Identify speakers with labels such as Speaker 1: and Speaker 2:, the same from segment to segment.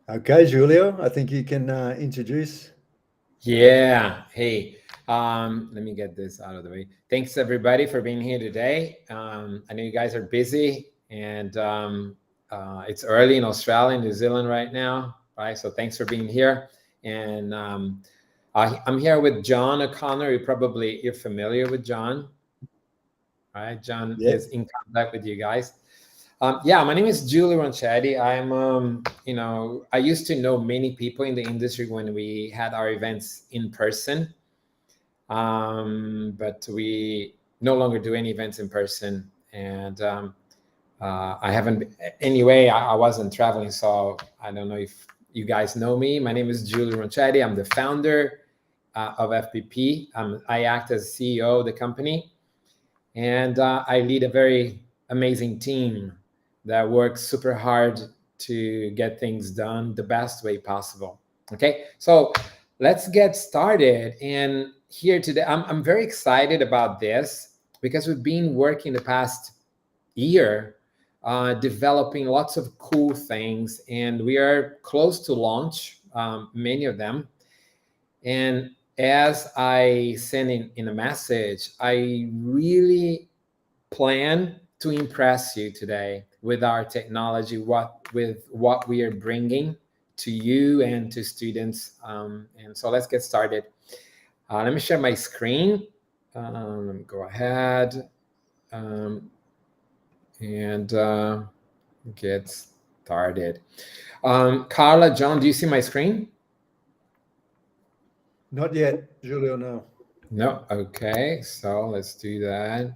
Speaker 1: Okay, Julio, I think you can introduce.
Speaker 2: Yeah. Hey, let me get this out of the way. Thanks everybody for being here today. I know you guys are busy and it's early in Australia and New Zealand right now, right? So thanks for being here. And I'm here with John O'Connor. You're familiar with John, right? John
Speaker 1: Yeah.
Speaker 2: is in contact with you guys. Yeah, my name is Julie Ronchetti. I used to know many people in the industry when we had our events in person, but we no longer do any events in person. And I haven't, anyway, I wasn't traveling, so I don't know if you guys know me. My name is Julie Ronchetti. I'm the founder of FPP. I act as CEO of the company, and I lead a very amazing team that works super hard to get things done the best way possible. Okay, so let's get started. And here today, I'm very excited about this because we've been working the past year developing lots of cool things, and we are close to launch many of them. And as I sent in a message, I really plan to impress you today with our technology, with what we are bringing to you and to students. And so let's get started. Let me share my screen. Let me go ahead um, and get started. Carla, John, do you see my screen?
Speaker 1: Not yet, Julio, no.
Speaker 2: No. Okay, so let's do that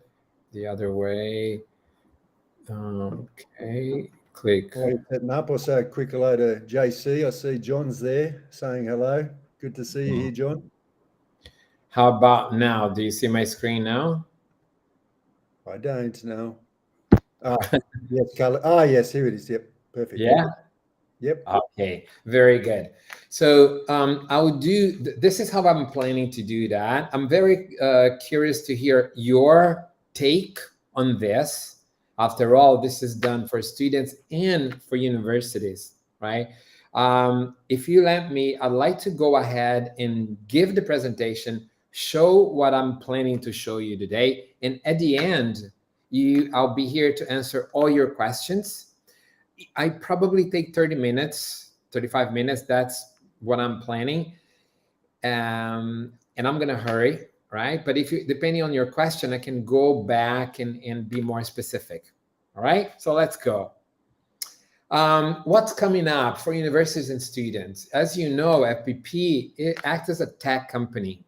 Speaker 2: the other way. Okay, click.
Speaker 1: While you're setting up, I'll say a quick hello to JC. I see John's there saying hello. Good to see you here, John.
Speaker 2: How about now? Do you see my screen now?
Speaker 1: I don't know. Ah, yes, color. Ah, yes, here it is. Yep, perfect.
Speaker 2: Yeah.
Speaker 1: Yep.
Speaker 2: Okay. Very good. So I would do. This is how I'm planning to do that. I'm very curious to hear your take on this. After all, this is done for students and for universities, right? If you let me, I'd like to go ahead and give the presentation, show what I'm planning to show you today, and at the end, I'll be here to answer all your questions. I probably take 30 minutes, 35 minutes. That's what I'm planning. And I'm going to hurry, right? But if you, depending on your question, I can go back and be more specific. All right. So let's go. What's coming up for universities and students? As you know, FPP it acts as a tech company.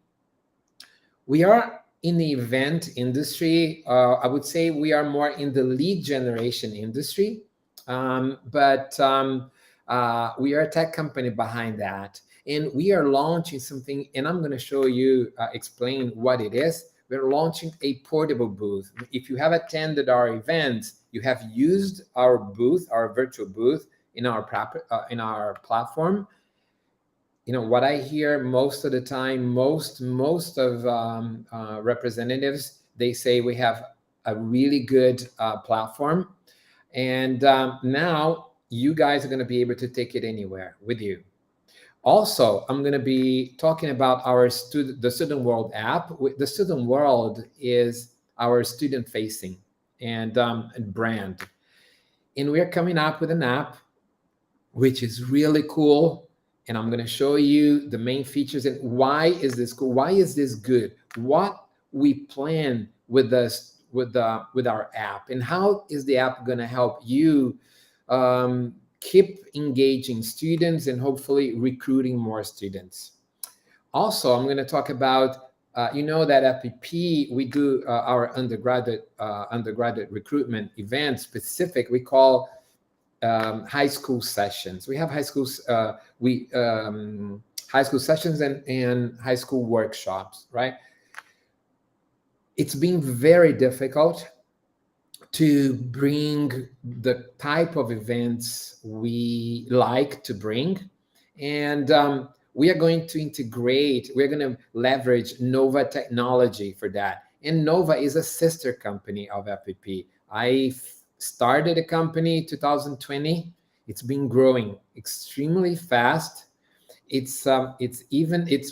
Speaker 2: We are in the event industry. I would say we are more in the lead generation industry, but we are a tech company behind that. And we are launching something, and I'm going to show you, explain what it is. We're launching a portable booth. If you have attended our events, you have used our booth, our virtual booth in our platform. You know what I hear most of the time, most of representatives, they say we have a really good platform, and now you guys are going to be able to take it anywhere with you. Also, I'm going to be talking about the Student World app. The Student World is our student facing and brand, and we are coming up with an app which is really cool. And I'm going to show you the main features and why is this cool? Why is this good? What we plan with this with our app, and how is the app going to help you keep engaging students and hopefully recruiting more students. Also, I'm going to talk about you know that at FPP we do our undergraduate recruitment event specific. We call high school sessions. We have high school sessions and high school workshops, right? It's been very difficult to bring the type of events we like to bring, and we are going to integrate. We're going to leverage Nova technology for that. And Nova is a sister company of FPP. I started a company 2020. It's been growing extremely fast. It's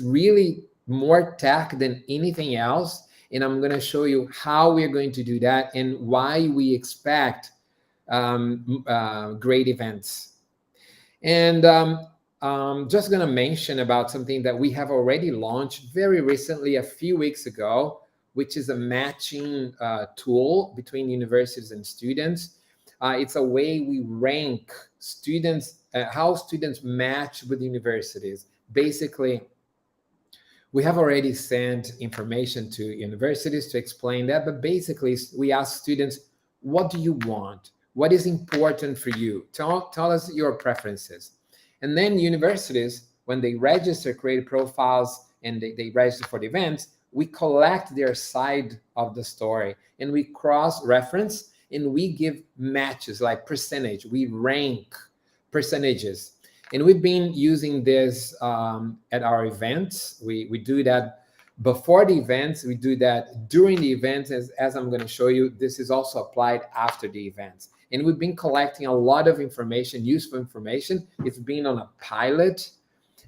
Speaker 2: really more tech than anything else. And I'm going to show you how we're going to do that and why we expect great events. And just going to mention about something that we have already launched very recently, a few weeks ago, which is a matching tool between universities and students. It's a way we rank students, how students match with universities. Basically, we have already sent information to universities to explain that, but basically we ask students, what do you want? What is important for you? Tell us your preferences. And then universities, when they register, create profiles, and they register for the events, we collect their side of the story and we cross-reference and we give matches like percentage. We rank percentages. And we've been using this at our events. We do that before the events. We do that during the events, as I'm going to show you. This is also applied after the events. And we've been collecting a lot of information, useful information. It's been on a pilot.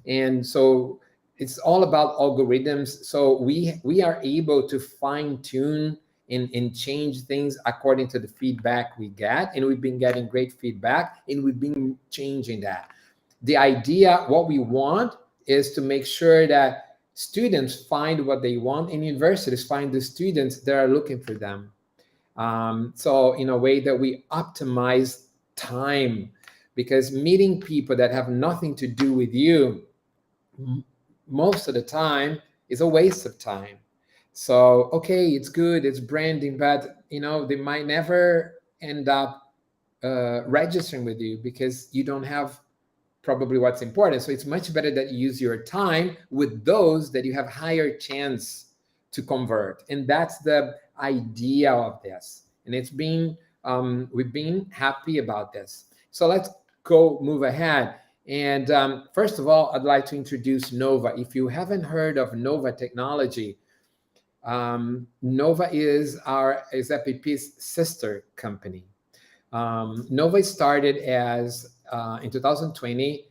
Speaker 2: And so it's all about algorithms. So we are able to fine tune and change things according to the feedback we get. And we've been getting great feedback and we've been changing that. The idea, what we want is to make sure that students find what they want and universities find the students that are looking for them. So in a way that we optimize time, because meeting people that have nothing to do with you most of the time is a waste of time. So, okay, it's good, it's branding, but they might never end up registering with you because you don't have probably what's important. So it's much better that you use your time with those that you have higher chance to convert. And that's the idea of this. And it's been, we've been happy about this. So let's move ahead. And first of all, I'd like to introduce Nova. If you haven't heard of Nova technology, Nova is FPP's sister company. Nova started as in 2020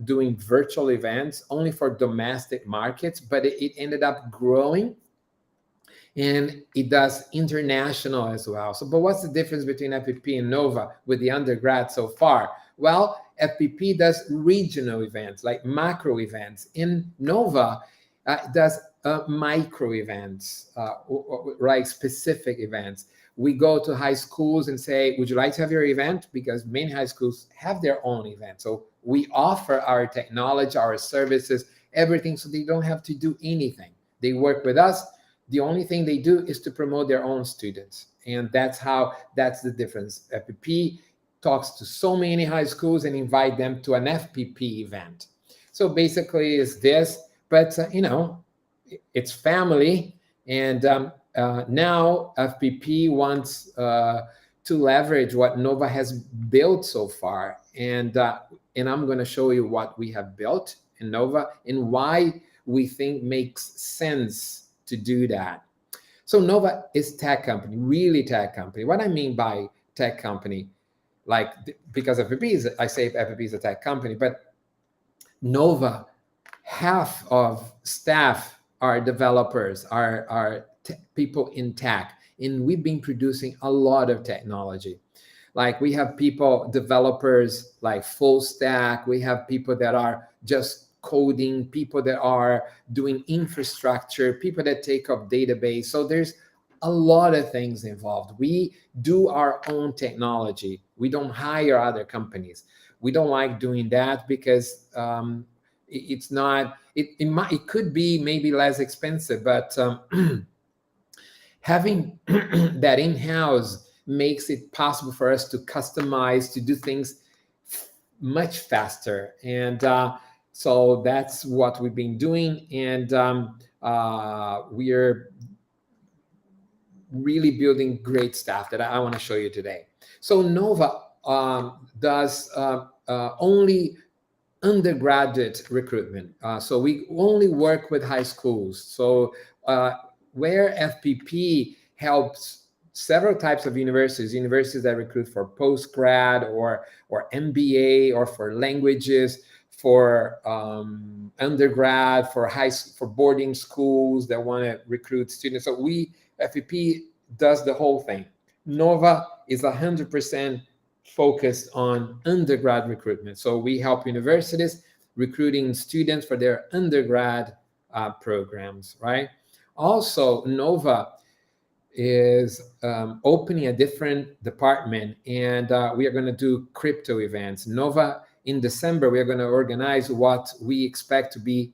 Speaker 2: doing virtual events only for domestic markets, but it ended up growing, and it does international as well. So, but what's the difference between FPP and Nova with the undergrad so far? Well, FPP does regional events, like macro events. In Nova, does micro events, like specific events. We go to high schools and say, would you like to have your event? Because many high schools have their own event. So we offer our technology, our services, everything, so they don't have to do anything. They work with us. The only thing they do is to promote their own students. And that's the difference. FPP talks to so many high schools and invite them to an FPP event. So basically it's this, but it's family. And now FPP wants to leverage what Nova has built so far. And I'm going to show you what we have built in Nova and why we think makes sense to do that. So Nova is tech company, really tech company. What I mean by tech company, because I say FPP is a tech company, but Nova, half of staff are developers, are people in tech, and we've been producing a lot of technology. Like we have developers like full stack, we have people that are just coding, people that are doing infrastructure, people that take up database. So there's a lot of things involved. We do our own technology. We don't hire other companies. We don't like doing that because it's not, it could be maybe less expensive, but having that in-house makes it possible for us to customize, to do things much faster. And so that's what we've been doing. And we're really building great stuff that I want to show you today. So Nova does only undergraduate recruitment. So we only work with high schools. So where FPP helps several types of universities that recruit for postgrad or MBA, or for languages, for undergrad, for boarding schools that want to recruit students. So FPP does the whole thing. Nova is 100% focused on undergrad recruitment. So we help universities recruiting students for their undergrad programs, right? Also, Nova is opening a different department, and we are going to do crypto events. Nova, in December, we are going to organize what we expect to be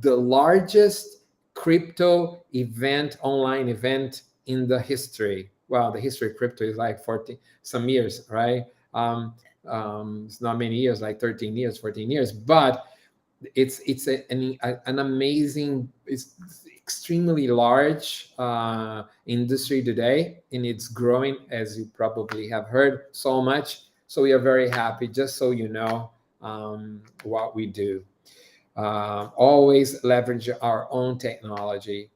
Speaker 2: the largest crypto event, online event in the history. Well, the history of crypto is like 40 some years, right? It's not many years, like 13 years, 14 years, but it's an amazing, it's extremely large industry today, and it's growing, as you probably have heard, so much. So we are very happy, just so you know what we do. Always leverage our own technology.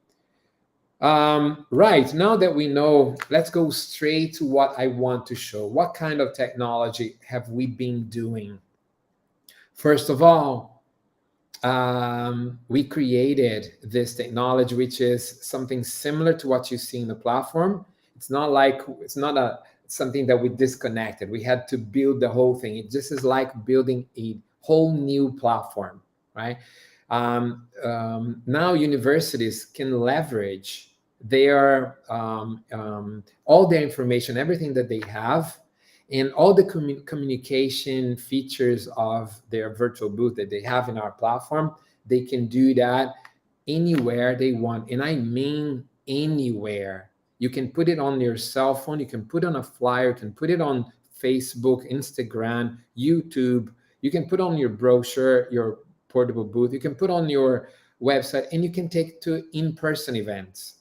Speaker 2: Right, now that we know, let's go straight to what I want to show. What kind of technology have we been doing? First of all, we created this technology, which is something similar to what you see in the platform. It's not something that we disconnected. We had to build the whole thing. It just is like building a whole new platform, right? Now universities can leverage all their information, everything that they have, and all the communication features of their virtual booth that they have in our platform. They can do that anywhere they want. And I mean anywhere. You can put it on your cell phone, you can put it on a flyer, you can put it on Facebook, Instagram, YouTube, you can put on your brochure, your portable booth, you can put on your website, and you can take it to in-person events.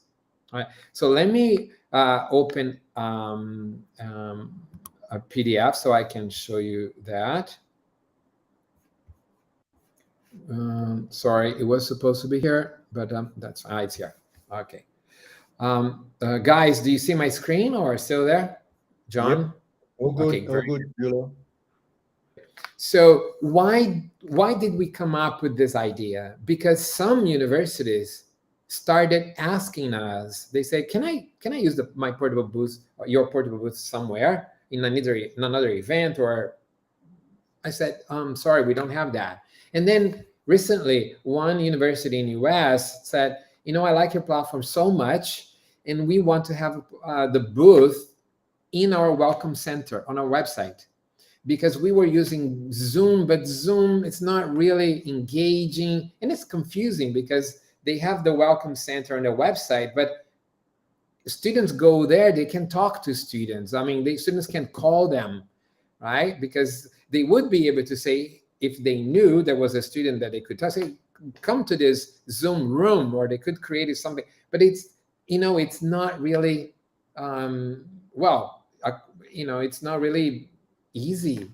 Speaker 2: All right. So let me open a PDF so I can show you that. Sorry, it was supposed to be here, but that's fine. It's here. Okay. Guys, do you see my screen, or still there? John?
Speaker 1: Yep. All good.
Speaker 2: Okay,
Speaker 1: all good, Julio.
Speaker 2: So why did we come up with this idea? Because some universities started asking us. They say, "Can I use my portable booth, or your portable booth, somewhere in another event?" Or I said, "Sorry, we don't have that." And then recently, one university in US said, "I like your platform so much, and we want to have the booth in our welcome center on our website." Because we were using Zoom, but Zoom, it's not really engaging, and it's confusing because they have the welcome center on their website, but students go there, they can talk to students. I mean, students can call them, right? Because they would be able to say, if they knew there was a student that they could talk, say, "Come to this Zoom room," or they could create something. But it's not really, it's not really easy.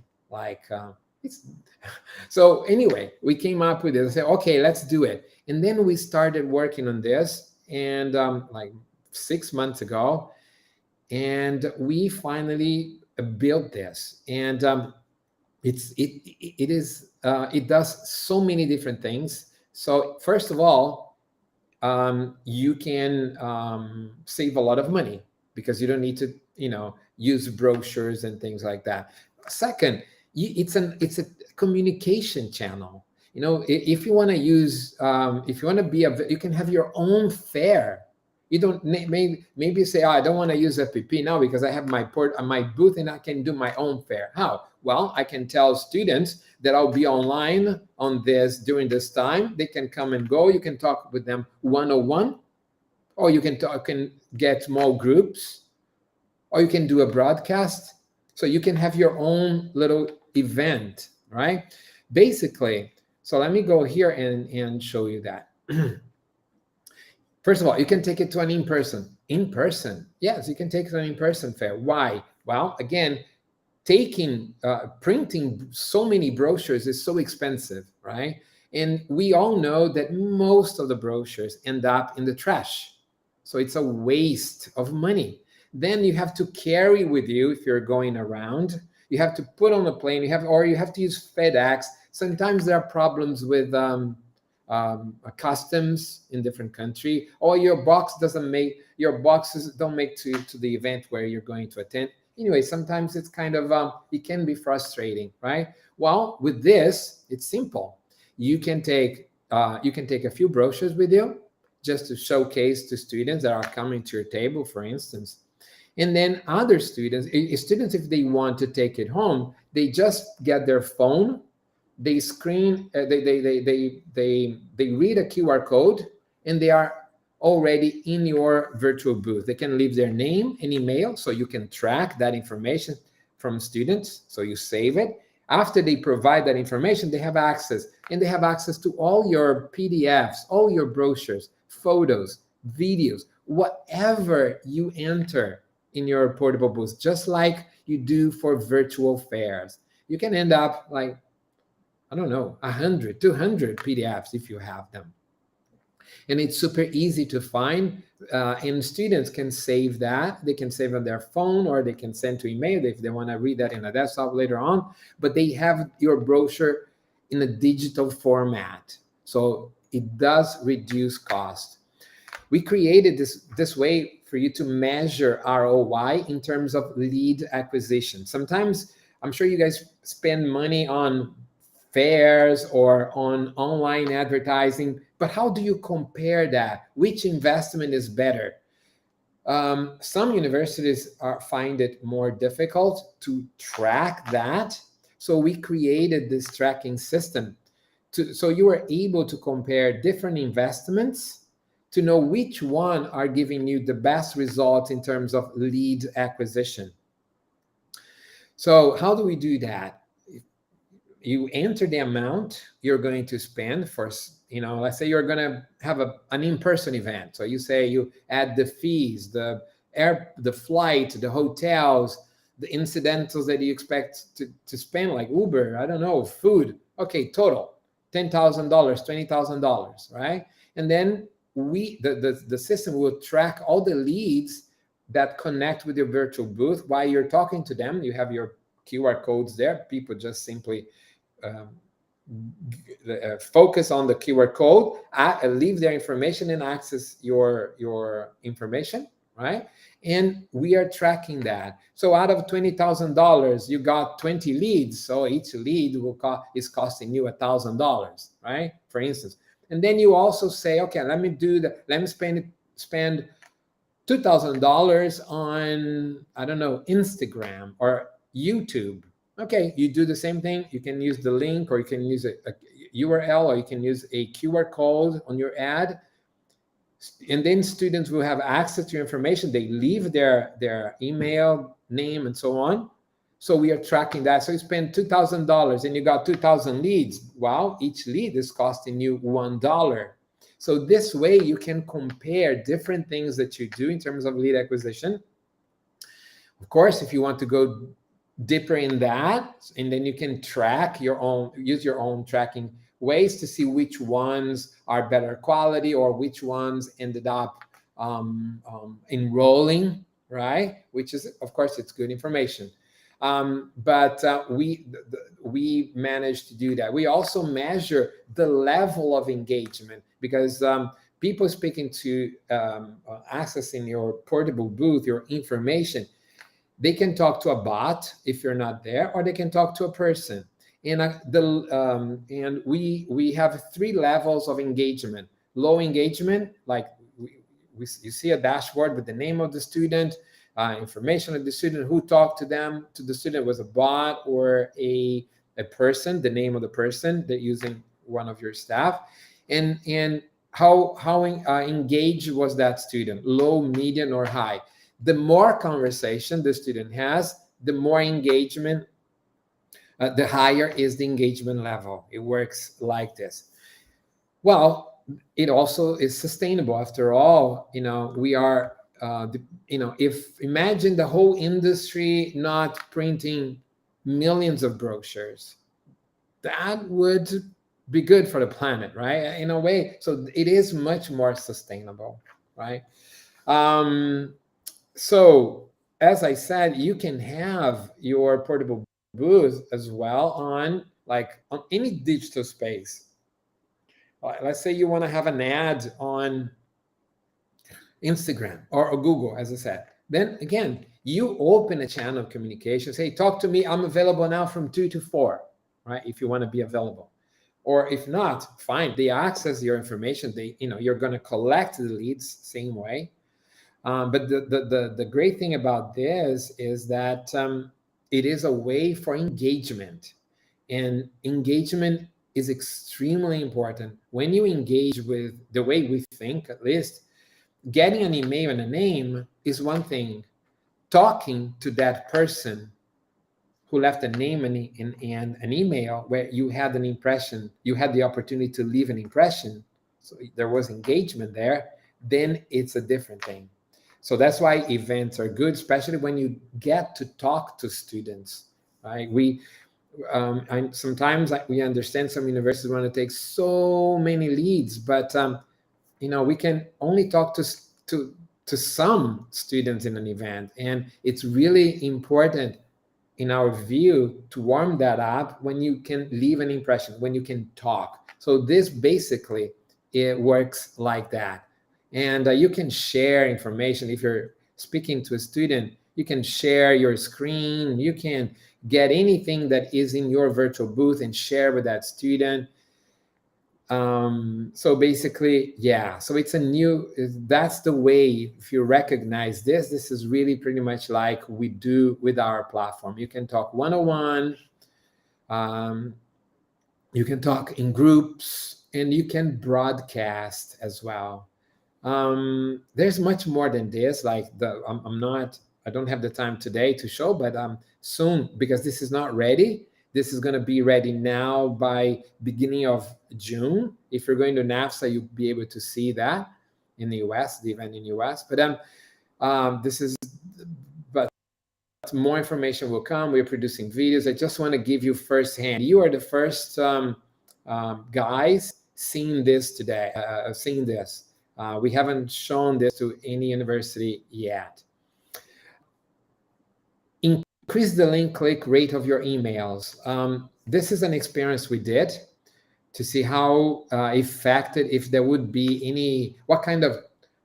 Speaker 2: So anyway, we came up with it and said, okay, let's do it. And then we started working on this, and like 6 months ago, and we finally built this. And it does so many different things. So first of all, you can save a lot of money because you don't need to use brochures and things like that. Second, it's a communication channel. If you want to use, if you want to you can have your own fair. You don't maybe say, "Oh, I don't want to use FPP now because I have my booth and I can do my own fair." How? Well, I can tell students that I'll be online on this during this time. They can come and go. You can talk with them one-on-one, or you can get small groups, or you can do a broadcast. So you can have your own little event, right? Basically, so let me go here and show you that. First of all, you can take it to an in-person. In-person, yes, you can take it to an in-person fair. Why? Well, again, printing so many brochures is so expensive, right? And we all know that most of the brochures end up in the trash. So it's a waste of money. Then you have to carry with you if you're going around. You have to put on a plane. You have to use FedEx. Sometimes there are problems with customs in different country, or your boxes don't make to the event where you're going to attend. Anyway, sometimes it's kind of it can be frustrating, right? Well, with this, it's simple. You can take a few brochures with you just to showcase to students that are coming to your table, for instance. And then other students, if they want to take it home, they just get their phone, they screen, they read a QR code, and they are already in your virtual booth. They can leave their name and email, so you can track that information from students. So you save it. After they provide that information, they have access, and they have access to all your PDFs, all your brochures, photos, videos, whatever you enter in your portable booth, just like you do for virtual fairs. You can end up like, I don't know, 100, 200 PDFs if you have them. And it's super easy to find, and students can save that. They can save on their phone, or they can send to email if they want to read that in a desktop later on. But they have your brochure in a digital format, so it does reduce cost. We created this way for you to measure ROI in terms of lead acquisition. Sometimes I'm sure you guys spend money on fairs or on online advertising, but how do you compare that? Which investment is better? Some universities find it more difficult to track that. So we created this tracking system so you are able to compare different investments to know which one are giving you the best results in terms of lead acquisition. So how do we do that? You enter the amount you're going to spend for, let's say you're going to have an in-person event. So you say you add the fees, the flight, the hotels, the incidentals that you expect to spend, like Uber, I don't know, food. Okay, total $10,000, $20,000, right? And then the system will track all the leads that connect with your virtual booth while you're talking to them. You have your QR codes there. People just simply focus on the QR code, leave their information, and access your information, right? And we are tracking that. So out of $20,000, you got 20 leads. So each lead is costing you $1,000, right? For instance. And then you also say, okay, let me spend $2,000 on, I don't know, Instagram or YouTube. Okay, you do the same thing. You can use the link, or you can use a URL, or you can use a QR code on your ad. And then students will have access to your information. They leave their email, name, and so on. So we are tracking that. So you spend $2,000 and you got 2,000 leads. Wow, each lead is costing you $1. So this way you can compare different things that you do in terms of lead acquisition. Of course, if you want to go deeper in that, and then you can use your own tracking ways to see which ones are better quality or which ones ended up enrolling, right? Which is, of course, it's good information. But we managed to do that. We also measure the level of engagement, because people speaking to accessing your portable booth, your information, they can talk to a bot if you're not there, or they can talk to a person. And we have 3 levels of engagement. Low engagement, like you see a dashboard with the name of the student, information of the student, who talked to them. To the student was a bot or a person, the name of the person that using one of your staff, and how engaged was that student, low, medium, or high. The more conversation the student has, the more engagement, the higher is the engagement level. It works like this. Well, it also is sustainable. After all, we are, if imagine the whole industry not printing millions of brochures, that would be good for the planet, right? In a way. So it is much more sustainable, right? So as I said, you can have your portable booth as well on any digital space. Let's say you want to have an ad on Instagram or Google, as I said. Then again, you open a channel of communication. Say, talk to me. I'm available now from 2 to 4, right? If you want to be available. Or if not, fine. They access your information. You're going to collect the leads same way. But the great thing about this is that it is a way for engagement. And engagement is extremely important. When you engage with the way we think, at least, getting an email and a name is one thing. Talking to that person who left a name and an email where you had an impression, you had the opportunity to leave an impression, so there was engagement there, then it's a different thing. So that's why events are good, especially when you get to talk to students, right? Sometimes we understand some universities want to take so many leads, but we can only talk to some students in an event, and it's really important in our view to warm that up when you can leave an impression, when you can talk. So this basically, it works like that. And you can share information. If you're speaking to a student, you can share your screen, you can get anything that is in your virtual booth and share with that student. So basically, yeah, so that's the way. If you recognize this is really pretty much like we do with our platform. You can talk one-on-one, you can talk in groups, and you can broadcast as well. There's much more than this. Like I don't have the time today to show, but soon, because this is not ready. This is going to be ready now by beginning of June. If you're going to NAFSA, you'll be able to see that in the US, the event in the US. But but more information will come. We're producing videos. I just want to give you firsthand. You are the first guys seeing this today, seeing this. We haven't shown this to any university yet. Increase the link click rate of your emails. This is an experiment we did to see how effective, if there would be any,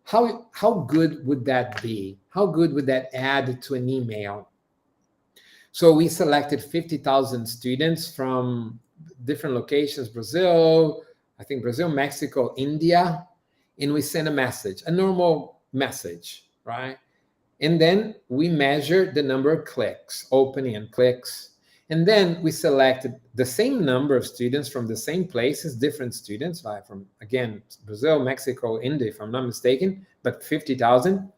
Speaker 2: how good would that be? How good would that add to an email? So we selected 50,000 students from different locations, Brazil, Mexico, India, and we sent a message, a normal message, right? And then we measured the number of clicks, opening and clicks. And then we selected the same number of students from the same places, different students, like from, again, Brazil, Mexico, India, if I'm not mistaken, but 50,000.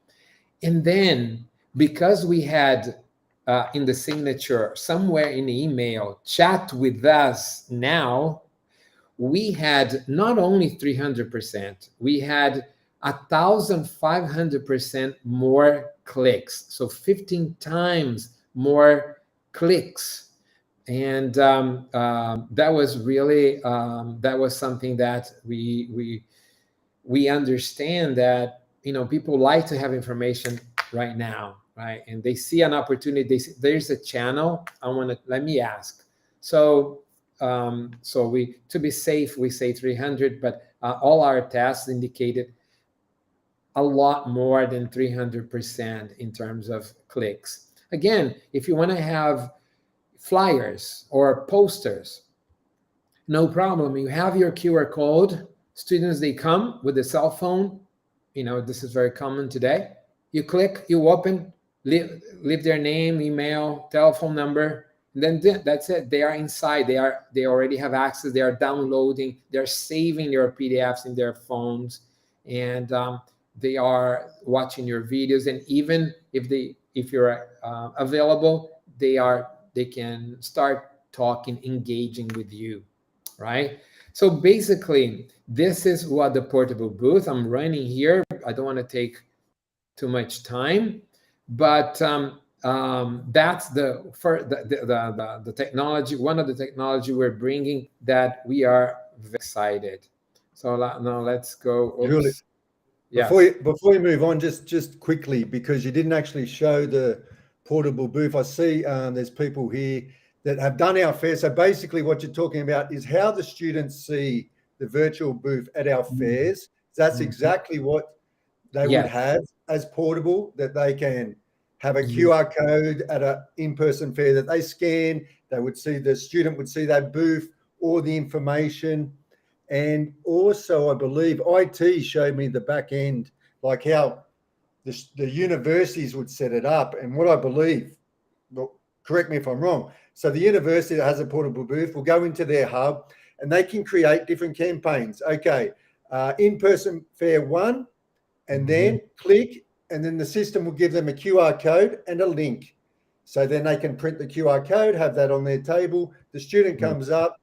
Speaker 2: And then because we had in the signature, somewhere in the email, chat with us now, we had not only 300%, we had 1,500% more clicks, so 15 times more clicks. And that was really that was something that we understand that people like to have information right now, right? And they see an opportunity. They see, there's a channel. Let me ask. So to be safe, we say 300, but all our tests indicated a lot more than 300% in terms of clicks. Again, if you want to have flyers or posters, no problem. You have your QR code. Students, they come with a cell phone. This is very common today. You click, you open, leave their name, email, telephone number, and then that's it. They are inside. They already have access. They are downloading. They're saving their PDFs in their phones, and they are watching your videos. And even if you're available, they can start talking, engaging with you, right? So basically, this is what the portable booth I'm running here. I don't want to take too much time, but that's the technology. One of the technology we're bringing that we are very excited. So now let's go. Oops.
Speaker 1: Julie,
Speaker 2: Yes.
Speaker 1: Before you move on, just quickly, because you didn't actually show the portable booth. I see there's people here that have done our fair. So basically what you're talking about is how the students see the virtual booth at our fairs. That's
Speaker 2: Mhm.
Speaker 1: exactly what they would
Speaker 2: Yes.
Speaker 1: have as portable, that they can have a
Speaker 2: Ye-
Speaker 1: QR code at an in-person fair that they scan. They would see, the student would see that booth, all the information. And also, I believe IT showed me the back end, like how the universities would set it up. And what I believe, well, correct me if I'm wrong. So the university that has a portable booth will go into their hub and they can create different campaigns. Okay, in-person fair one, and then click, and then the system will give them a QR code and a link. So then they can print the QR code, have that on their table. The student comes up,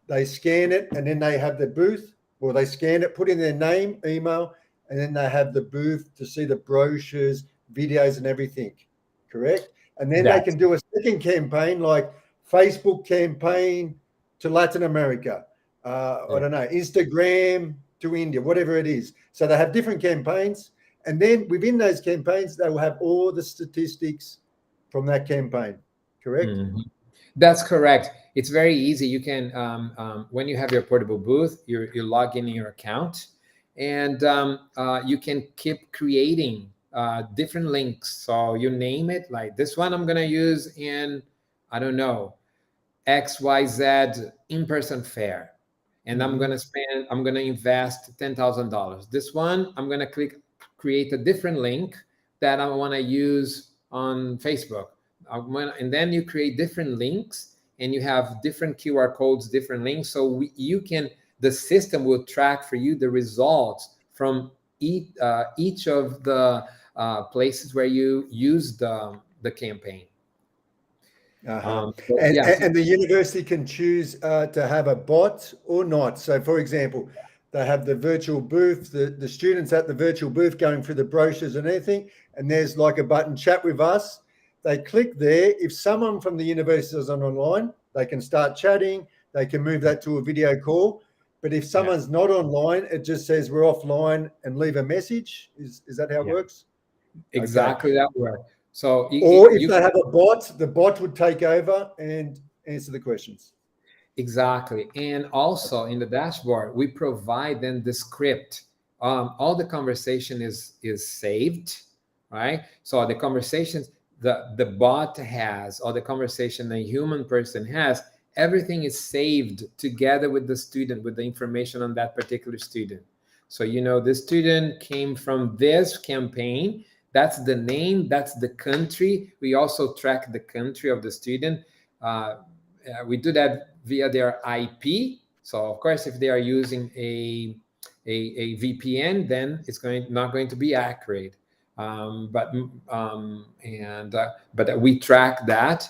Speaker 1: they scan it, and then they have the booth, or they scan it, put in their name, email, and then they have the booth to see the brochures, videos, and everything. Correct? And then they
Speaker 2: That's
Speaker 1: can do a second campaign, like Facebook campaign to Latin America. I don't know, Instagram to India, whatever it is. So they have different campaigns. And then within those campaigns, they will have all the statistics from that campaign. Correct?
Speaker 2: Mhm. That's correct. It's very easy. You can, when you have your portable booth, you log in your account, and you can keep creating different links. So you name it, like this one I'm gonna use in, I don't know, XYZ in-person fair, and I'm gonna invest $10,000. This one, I'm gonna create a different link that I want to use on Facebook. And then you create different links, and you have different QR codes, different links. So you can, the system will track for you the results from each of the places where you use the campaign. So,
Speaker 1: And,
Speaker 2: yeah.
Speaker 1: and the university can choose to have a bot or not. So, for example, they have the virtual booth, the students at the virtual booth going through the brochures and everything, and there's like a button, chat with us. They click there. If someone from the university is online, they can start chatting. They can move that to a video call. But if
Speaker 2: Yeah.
Speaker 1: someone's not online, it just says we're offline and leave a message. Is that how it
Speaker 2: Yeah.
Speaker 1: works?
Speaker 2: Exactly that word. So
Speaker 1: Or if they have a bot, the bot would take over and answer the questions.
Speaker 2: exactly. And also in the dashboard, we provide then the script. All the conversation is saved, right? So the conversations the bot has, or the conversation the human person has, everything is saved together with the student, with the information on that particular student. So the student came from this campaign. That's the name, that's the country. We also track the country of the student. We do that via their IP. So of course, if they are using a VPN, then it's not going to be accurate. But we track that,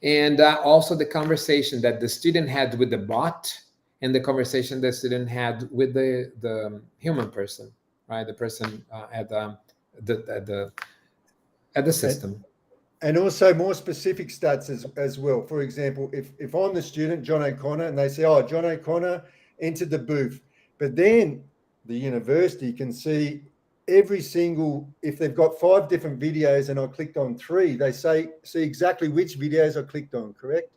Speaker 2: and also the conversation that the student had with the bot, and the conversation the student had with the human person, right? The person the at the
Speaker 1: And,
Speaker 2: system.
Speaker 1: and also more specific stats as well. For example, if I'm the student, John O'Connor, and they say, oh, John O'Connor entered the booth, but then the university can see every single, if they've got 5 different videos and I clicked on 3, they see exactly which videos I clicked on, correct?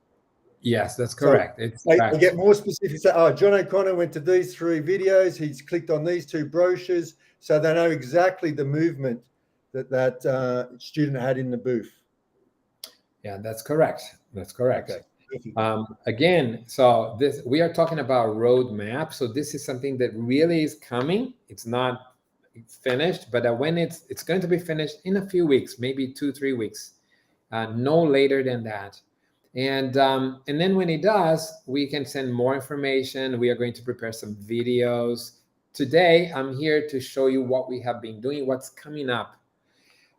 Speaker 2: Yes, that's
Speaker 1: So
Speaker 2: correct. It's
Speaker 1: they
Speaker 2: tracked.
Speaker 1: get more specific. Say, oh, John O'Connor went to these 3 videos. He's clicked on these 2 brochures. So they know exactly the movement that student had in the booth.
Speaker 2: Yeah, that's correct. That's correct.
Speaker 1: Okay. Perfect.
Speaker 2: Again, so this we are talking about roadmap. So this is something that really is coming. It's not finished, but when it's going to be finished in a few weeks, maybe 2-3 weeks, no later than that. And then when it does, we can send more information. We are going to prepare some videos. Today, I'm here to show you what we have been doing, what's coming up.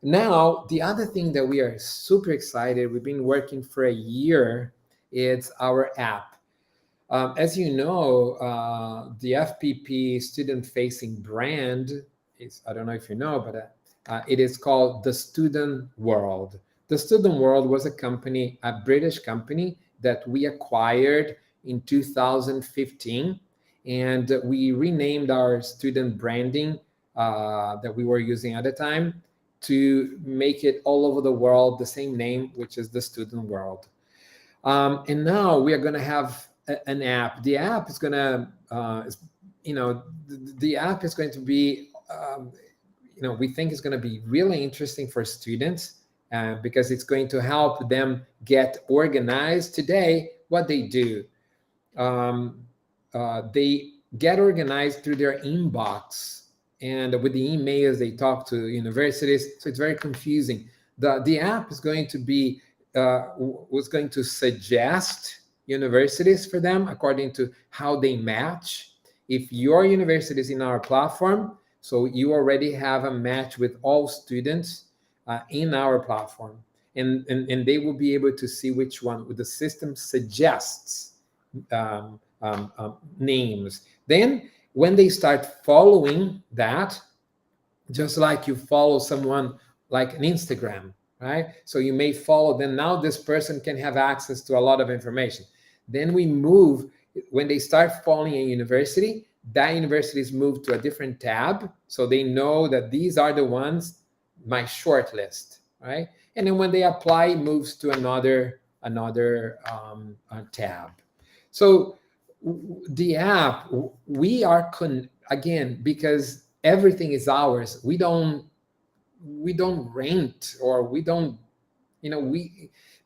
Speaker 2: Now, the other thing that we are super excited, we've been working for a year, it's our app. As you know, the FPP student-facing brand is, I don't know if you know, but it is called The Student World. The Student World was a company, a British company that we acquired in 2015, and we renamed our student branding that we were using at the time to make it all over the world the same name, which is the student world. And now we are going to have an app. The app is going to, the app is going to be, we think it's going to be really interesting for students because it's going to help them get organized. Today, what they do, they get organized through their inbox, and with the emails they talk to universities. So it's very confusing. The app is going to be was going to suggest universities for them according to how they match. If your university is in our platform, so you already have a match with all students in our platform, and they will be able to see which one the system suggests names. Then when they start following that, just like you follow someone like an Instagram, right? So you may follow them. Now this person can have access to a lot of information. Then we move, when they start following a university, that university is moved to a different tab. So they know that these are the ones, my short list, right? And then when they apply, it moves to another tab. So the app, we are, again, because everything is ours, we don't rent, or we don't,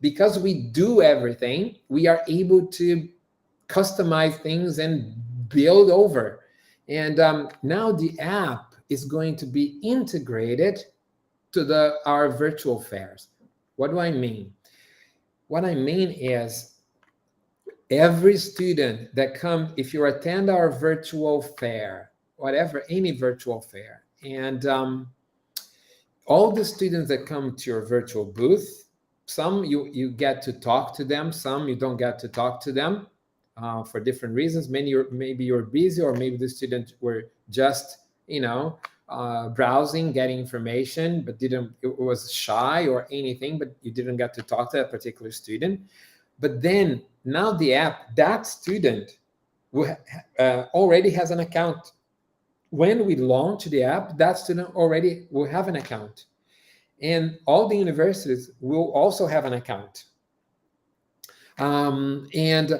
Speaker 2: because we do everything, we are able to customize things and build over. And now the app is going to be integrated to our virtual fairs. What do I mean? What I mean is every student that comes, if you attend our virtual fair, whatever, any virtual fair, and all the students that come to your virtual booth, some you get to talk to them, some you don't get to talk to them for different reasons. Maybe you're busy, or maybe the students were just browsing, getting information, but it was shy or anything, but you didn't get to talk to that particular student. But then now the app, that student already has an account. When we launch the app, that student already will have an account. And all the universities will also have an account. And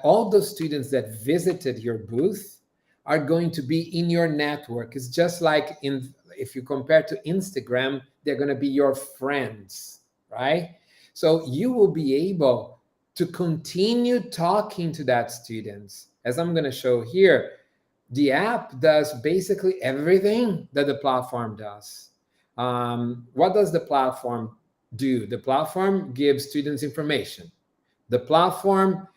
Speaker 2: all the students that visited your booth are going to be in your network. It's just like if you compare to Instagram, they're going to be your friends, right? So you will be able to continue talking to that students. As I'm going to show here, the app does basically everything that the platform does. What does the platform do? The platform gives students information. The platform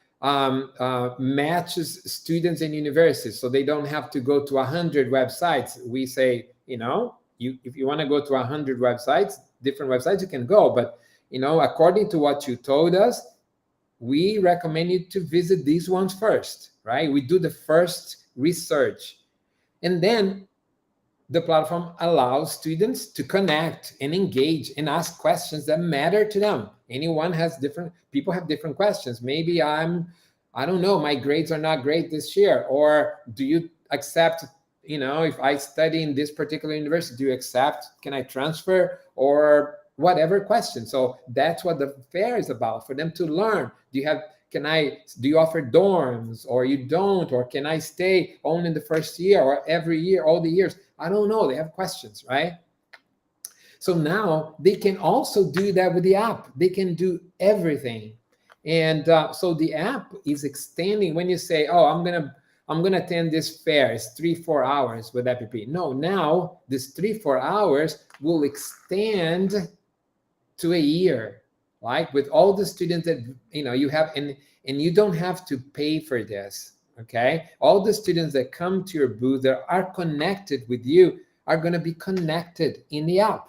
Speaker 2: matches students and universities, so they don't have to go to 100 websites. We say, if you want to go to 100 websites, different websites, you can go. But, according to what you told us, we recommend you to visit these ones first, right? We do the first research. And then the platform allows students to connect and engage and ask questions that matter to them. People have different questions. Maybe I don't know, my grades are not great this year. Or do you accept, if I study in this particular university, do you accept, can I transfer, or whatever question. So that's what the fair is about, for them to learn. Do you offer dorms, or you don't, or can I stay only in the first year, or every year, all the years? I don't know. They have questions, right? So now they can also do that with the app. They can do everything. And so the app is extending. When you say, oh, I'm gonna attend this fair, it's 3-4 hours with FPP. No, now this 3-4 hours will extend to a year, like with all the students that you have, and you don't have to pay for this. Okay, all the students that come to your booth that are connected with you are going to be connected in the app.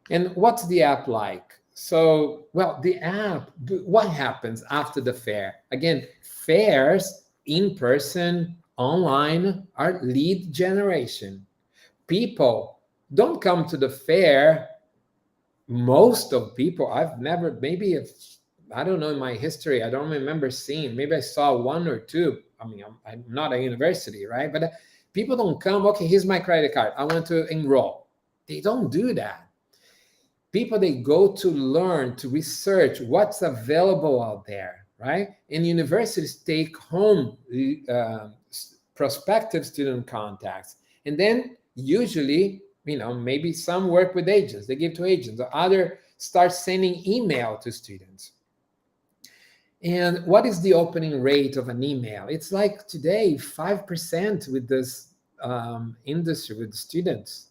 Speaker 2: And what's the app like? So, well, the app, what happens after the fair? Again, fairs, in person, online, are lead generation. People don't come to the fair. Most of people, I've never, maybe I don't know, in my history, I don't remember seeing, maybe I saw one or two. I mean, I'm not a university, right? But People don't come, okay, here's my credit card, I want to enroll. They don't do that. People, they go to learn, to research what's available out there, right? And universities take home prospective student contacts. And then usually, maybe some work with agents, they give to agents, or other start sending email to students. And what is the opening rate of an email? It's like today, 5% with this industry, with students.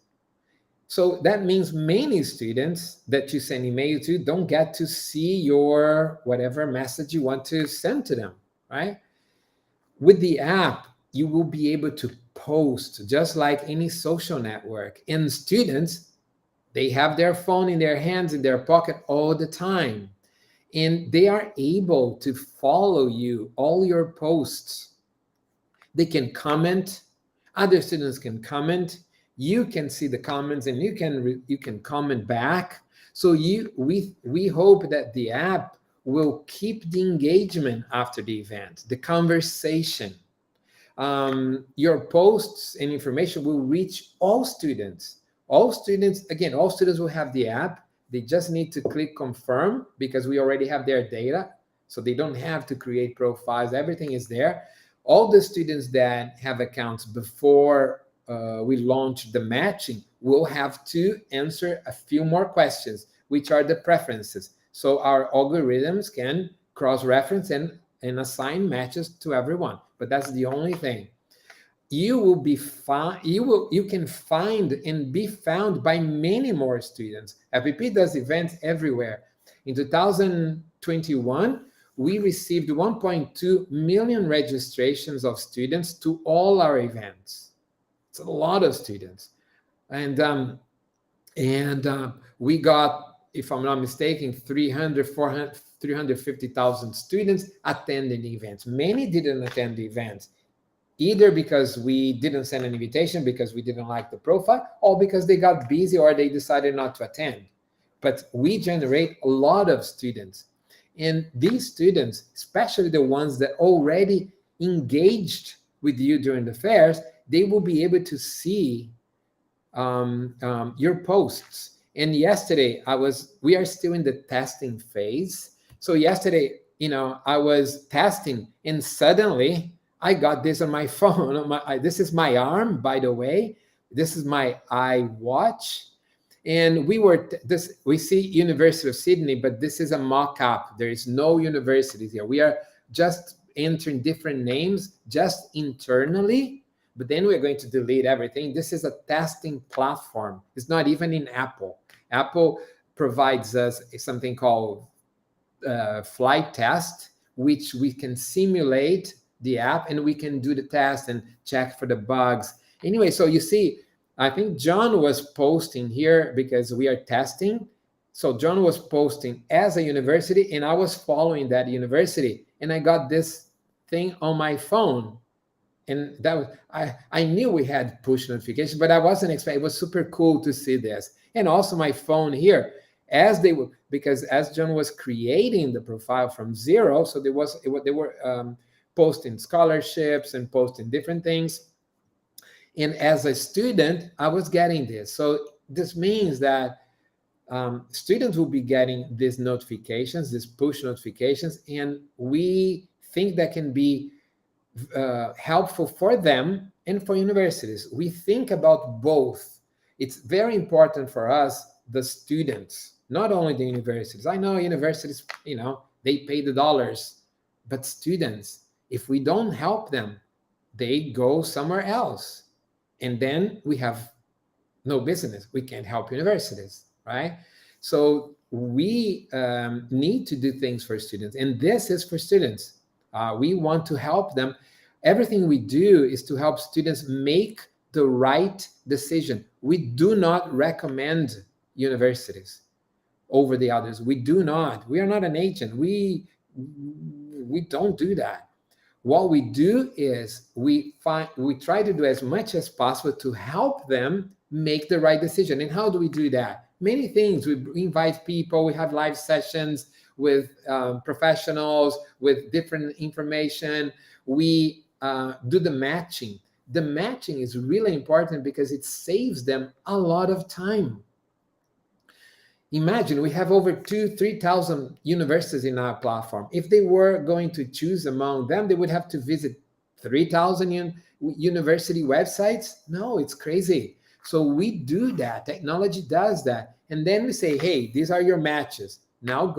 Speaker 2: So that means many students that you send email to don't get to see your whatever message you want to send to them, right? With the app, you will be able to post just like any social network. And students, they have their phone in their hands, in their pocket all the time. And they are able to follow you, all your posts. They can comment, other students can comment, you can see the comments, and you can comment back. So we hope that the app will keep the engagement after the event, the conversation. Your posts and information will reach all students. All students will have the app. They just need to click confirm because we already have their data. So they don't have to create profiles. Everything is there. All the students that have accounts before we launch the matching will have to answer a few more questions, which are the preferences. So our algorithms can cross-reference and assign matches to everyone. But that's the only thing. You will be you can find and be found by many more students. FPP does events everywhere. In 2021, we received 1.2 million registrations of students to all our events. It's a lot of students. And we got, if I'm not mistaken, 350,000 students attending the events. Many didn't attend the events, either because we didn't send an invitation because we didn't like the profile, or because they got busy or they decided not to attend. But we generate a lot of students. And these students, especially the ones that already engaged with you during the fairs, they will be able to see your posts. And yesterday, we are still in the testing phase. So yesterday, I was testing, and suddenly I got this on my phone. This is my arm, by the way. This is my iWatch. And we see University of Sydney, but this is a mock-up. There is no universities here. We are just entering different names just internally, but then we're going to delete everything. This is a testing platform. It's not even in Apple. Apple provides us something called flight test, which we can simulate the app and we can do the test and check for the bugs. Anyway, so you see, I think John was posting here because we are testing. So John was posting as a university, and I was following that university, and I got this thing on my phone. And that was, I knew we had push notifications, but I wasn't expecting. It was super cool to see this. And also my phone here, because as John was creating the profile from zero, so they were posting scholarships and posting different things. And as a student, I was getting this. So this means that students will be getting these notifications, these push notifications, and we think that can be helpful for them and for universities. We think about both. It's very important for us, the students, not only the universities. I know universities, they pay the dollars, but students, if we don't help them, they go somewhere else. And then we have no business. We can't help universities, right? So we need to do things for students. And this is for students. We want to help them. Everything we do is to help students make the right decision. We do not recommend universities over the others. We do not. We are not an agent. We don't do that. What we do is we try to do as much as possible to help them make the right decision. And how do we do that? Many things. We invite people. We have live sessions with professionals with different information. We do the matching. the matching is really important because it saves them a lot of time. Imagine we have over 3,000 universities in our platform. If they were going to choose among them, they would have to visit 3,000 university websites. No, it's crazy. So we do that. Technology does that. And then we say, hey, these are your matches. Now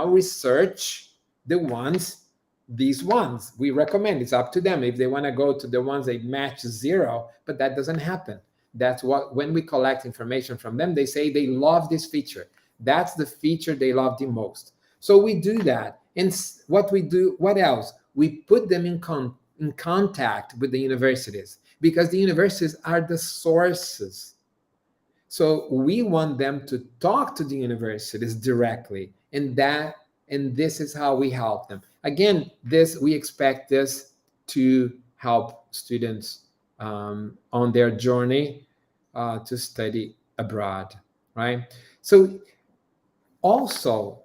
Speaker 2: research these ones. We recommend, it's up to them if they want to go to the ones that match 0, but that doesn't happen. That's what, when we collect information from them, they say they love this feature. That's the feature they love the most. So we do that. And what else? We put them in contact with the universities, because the universities are the sources. So we want them to talk to the universities directly, and this is how we help them. Again, we expect this to help students on their journey to study abroad, right? So also,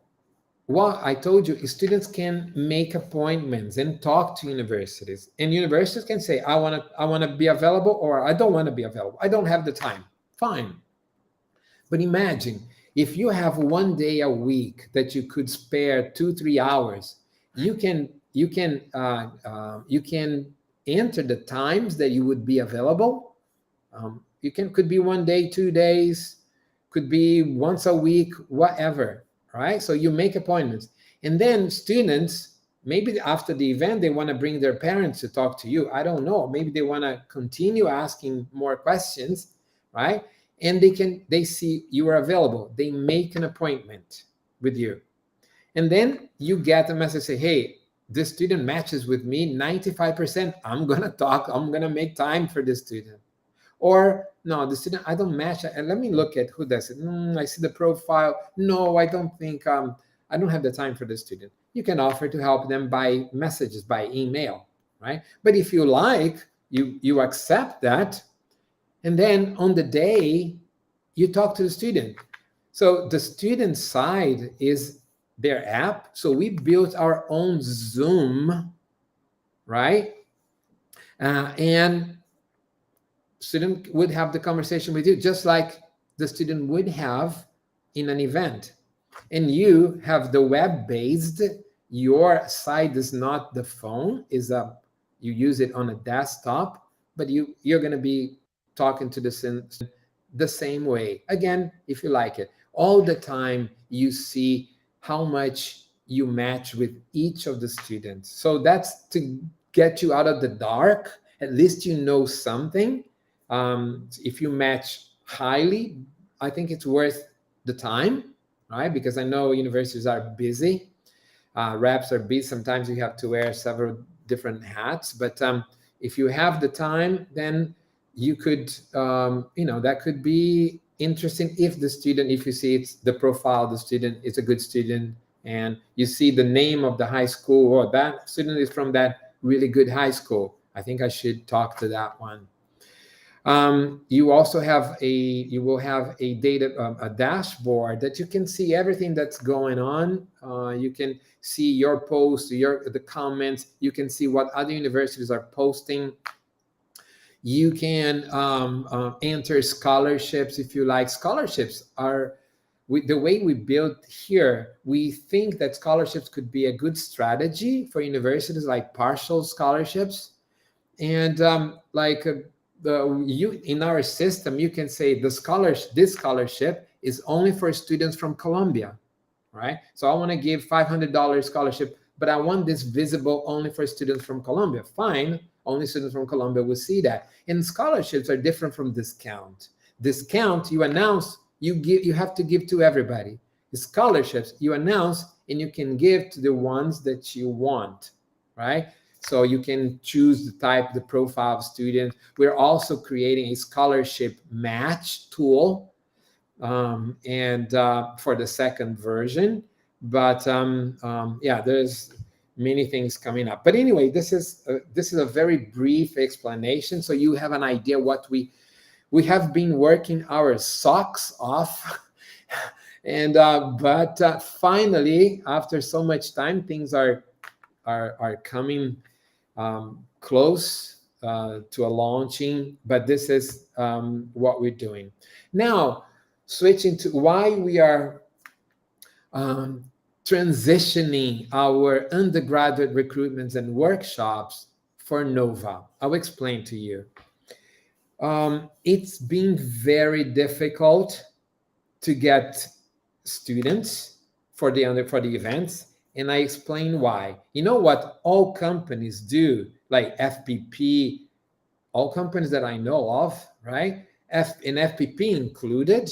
Speaker 2: what I told you is students can make appointments and talk to universities, and universities can say, I want to be available, or I don't want to be available. I don't have the time. Fine. But imagine if you have 1 day a week that you could spare 2-3 hours, you can enter the times that you would be available. Could be 1 day, 2 days, could be once a week, whatever, right? So you make appointments, and then students, maybe after the event, they want to bring their parents to talk to you. I don't know. Maybe they want to continue asking more questions, right? And they see you are available. They make an appointment with you. And then you get a message, say, hey, this student matches with me 95%. I'm going to talk. I'm going to make time for this student. Or, no, the student, I don't match. And let me look at who does it. I see the profile. No, I don't think, I don't have the time for this student. You can offer to help them by messages, by email, right? But if you like, you accept that. And then on the day, you talk to the student. So the student side is their app. So we built our own Zoom, right? And student would have the conversation with you, just like the student would have in an event. And you have the web-based, your side is not the phone, you use it on a desktop, but you're going to be talking to the same way. Again, if you like it. All the time you see how much you match with each of the students. So that's to get you out of the dark. At least you know something. If you match highly, I think it's worth the time, right? Because I know universities are busy. Reps are busy. Sometimes you have to wear several different hats. But if you have the time, then you could, that could be interesting if you see it's the profile of the student is a good student, and you see the name of the high school, or that student is from that really good high school. I think I should talk to that one. You also have you will have a dashboard that you can see everything that's going on. You can see your posts, the comments. You can see what other universities are posting. You can enter scholarships if you like. Scholarships are, the way we built here, we think that scholarships could be a good strategy for universities, like partial scholarships. And in our system, you can say this scholarship is only for students from Colombia, right? So I want to give $500 scholarship, but I want this visible only for students from Colombia. Fine, only students from Colombia will see that. And scholarships are different from discount. Discount, you announce, you have to give to everybody. The scholarships, you announce, and you can give to the ones that you want, right? So you can choose the type, the profile of student. We're also creating a scholarship match tool, and for the second version. But there's many things coming up. But anyway, this is a very brief explanation, so you have an idea what we have been working our socks off. And but finally, after so much time, things are coming close to a launching, but this is what we're doing. Now, switching to why we are transitioning our undergraduate recruitments and workshops for Nova. I'll explain to you. It's been very difficult to get students for the events, and I explain why. You know what all companies do, like FPP, all companies that I know of, right? And FPP included.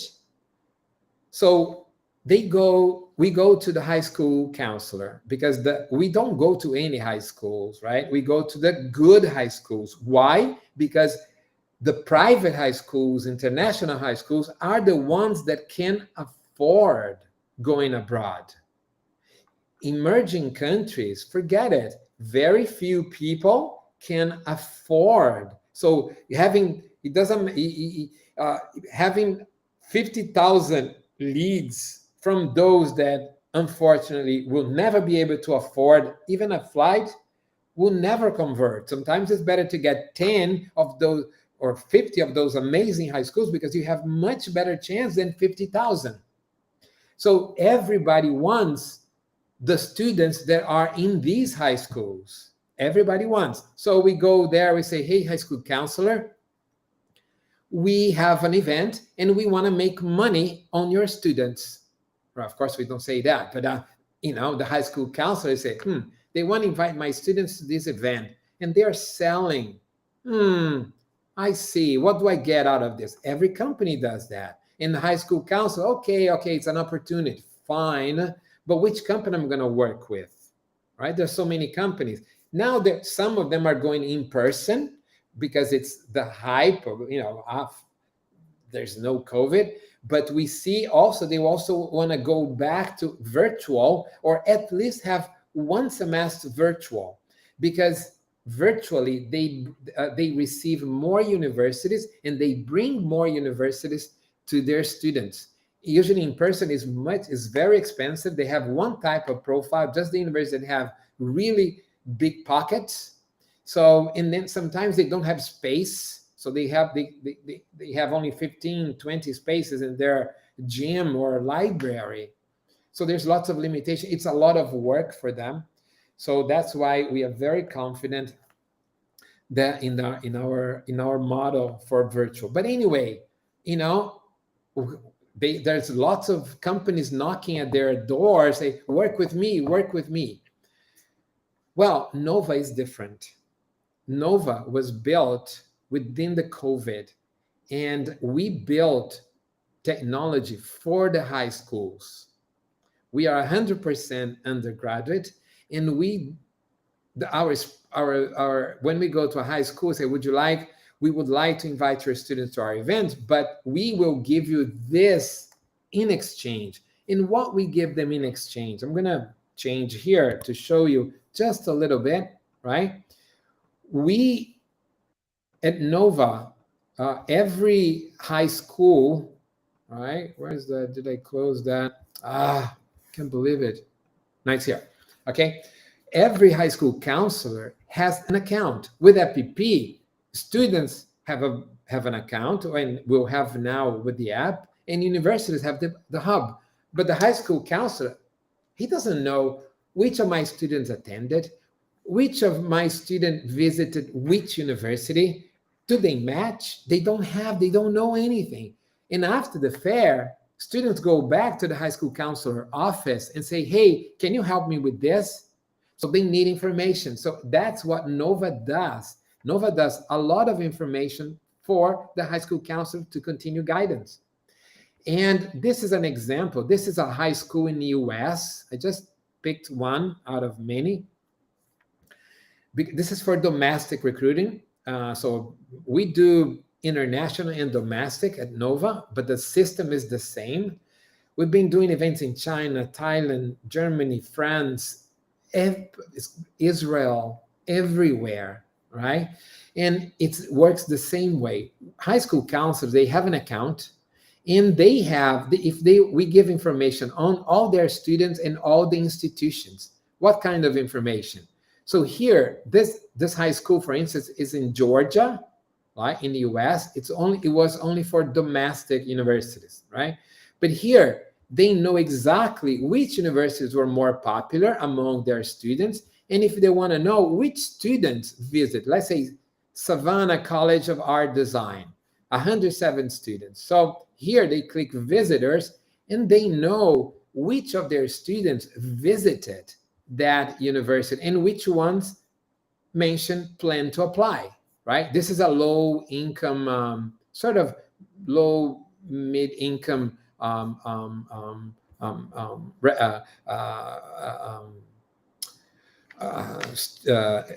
Speaker 2: So we go to the high school counselor, because we don't go to any high schools, right? We go to the good high schools. Why? Because the private high schools, international high schools, are the ones that can afford going abroad. Emerging countries, forget it. Very few people can afford. So having 50,000 leads from those that unfortunately will never be able to afford even a flight will never convert. Sometimes it's better to get 10 of those or 50 of those amazing high schools, because you have much better chance than 50,000. So everybody wants the students that are in these high schools. Everybody wants. So we go there, we say, hey, high school counselor, we have an event and we want to make money on your students. Well, of course, we don't say that, but the high school counselor say, they want to invite my students to this event and they're selling. I see. What do I get out of this? Every company does that. In the high school council, okay, it's an opportunity. Fine. But which company I'm going to work with, right? There's so many companies. Now that some of them are going in person because it's the hype of, there's no COVID. But we see also, they also want to go back to virtual, or at least have one semester virtual, because virtually they receive more universities and they bring more universities to their students. Usually in person is very expensive. They have one type of profile, just the universities that have really big pockets. So, and then sometimes they don't have space. So they have only 15, 20 spaces in their gym or library. So there's lots of limitation. It's a lot of work for them. So that's why we are very confident that in our model for virtual. But anyway, there's lots of companies knocking at their door, say, work with me, work with me. Well, Nova is different. Nova was built within the COVID, and we built technology for the high schools. We are 100% undergraduate, and when we go to a high school, say, we would like to invite your students to our event, but we will give you this in exchange. And what we give them in exchange, I'm going to change here to show you just a little bit, right? We at Nova, every high school, right? Where is that? Did I close that? Can't believe it. No, it's here. Okay. Every high school counselor has an account with FPP. Students have an account, and will have now with the app, and universities have the hub. But the high school counselor, he doesn't know which of my students attended, which of my students visited which university. Do they match? They don't know anything. And after the fair, students go back to the high school counselor office and say, hey, can you help me with this? So they need information. So that's what Nova does. Nova does a lot of information for the high school counselor to continue guidance. And this is an example. This is a high school in the US. I just picked one out of many. This is for domestic recruiting. So we do international and domestic at Nova, but the system is the same. We've been doing events in China, Thailand, Germany, France, Israel, everywhere, right? And it works the same way. High school counselors, they have an account, and they have, we give information on all their students and all the institutions. What kind of information? So here, this high school, for instance, is in Georgia, right? In the US, it was only for domestic universities, right? But here, they know exactly which universities were more popular among their students. And if they want to know which students visit, let's say Savannah College of Art Design, 107 students. So here they click visitors and they know which of their students visited that university and which ones mention plan to apply, right? This is a low income, sort of low mid income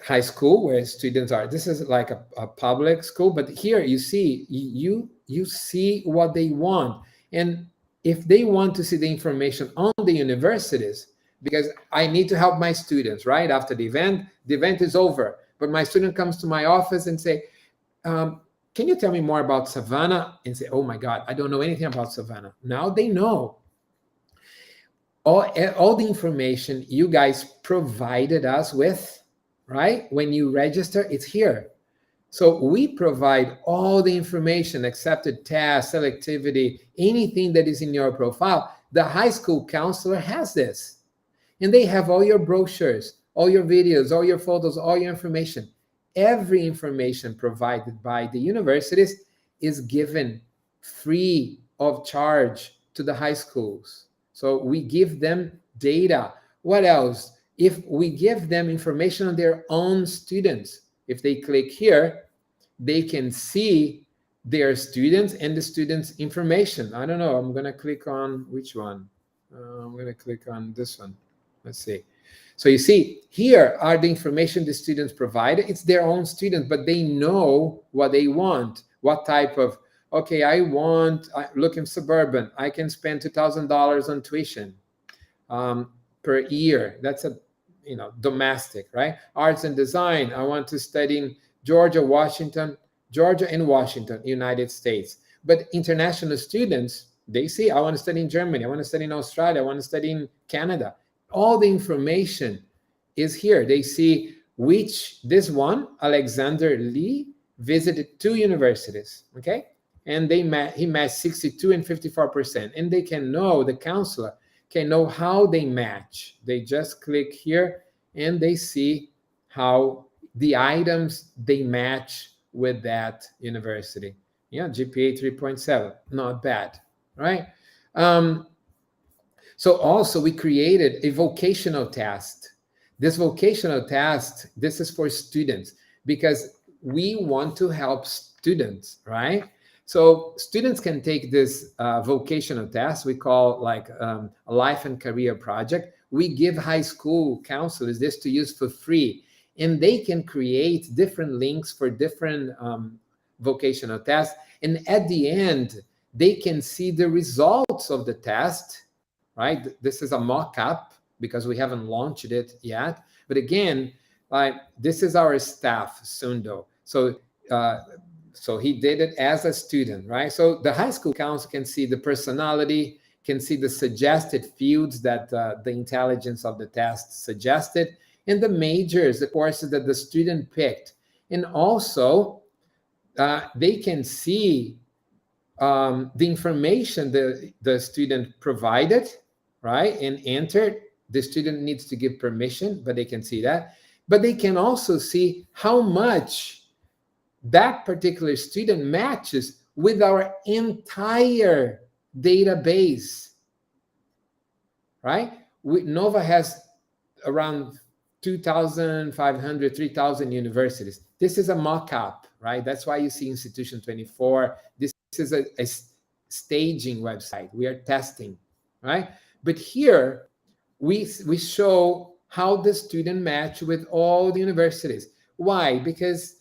Speaker 2: high school where students are. This is like a public school, but here you see you see what they want, and if they want to see the information on the universities, because I need to help my students, right? After the event is over, but my student comes to my office and say, can you tell me more about Savannah? And say, oh my God, I don't know anything about Savannah. Now they know. All the information you guys provided us with, right? When you register, it's here. So we provide all the information, accepted tests, selectivity, anything that is in your profile. The high school counselor has this. And they have all your brochures, all your videos, all your photos, all your information. Every information provided by the universities is given free of charge to the high schools. So we give them data. What else? If we give them information on their own students, if they click here, they can see their students and the students' information. I don't know. I'm going to click on which one? I'm going to click on this one. Let's see. So you see, here are the information the students provided. It's their own students, but they know what they want, what type of, okay, I look in suburban, I can spend $2,000 on tuition per year. That's a, domestic, right? Arts and design, I want to study in Georgia and Washington, United States. But international students, they see, I want to study in Germany, I want to study in Australia, I want to study in Canada. All the information is here. They see this one, Alexander Lee, visited 2 universities, okay? And he matched 62 and 54%. And they can know, the counselor can know how they match. They just click here and they see how the items they match with that university. Yeah, GPA 3.7, not bad, right? So also we created a vocational test. This vocational test, this is for students because we want to help students, right? So students can take this vocational test. We call like a life and career project. We give high school counselors this to use for free, and they can create different links for different vocational tests. And at the end, they can see the results of the test, right? This is a mock-up because we haven't launched it yet. But again, this is our staff, Sundo. So he did it as a student, right? So the high school council can see the personality, can see the suggested fields that the intelligence of the test suggested, and the majors, the courses that the student picked. And also, they can see the information the student provided, right, and entered. The student needs to give permission, but they can see that. But they can also see how much that particular student matches with our entire database, right? Nova has around 2,500, 3,000 universities. This is a mock-up, right? That's why you see Institution 24. This is a staging website. We are testing, right? But here, we show how the student match with all the universities. Why? Because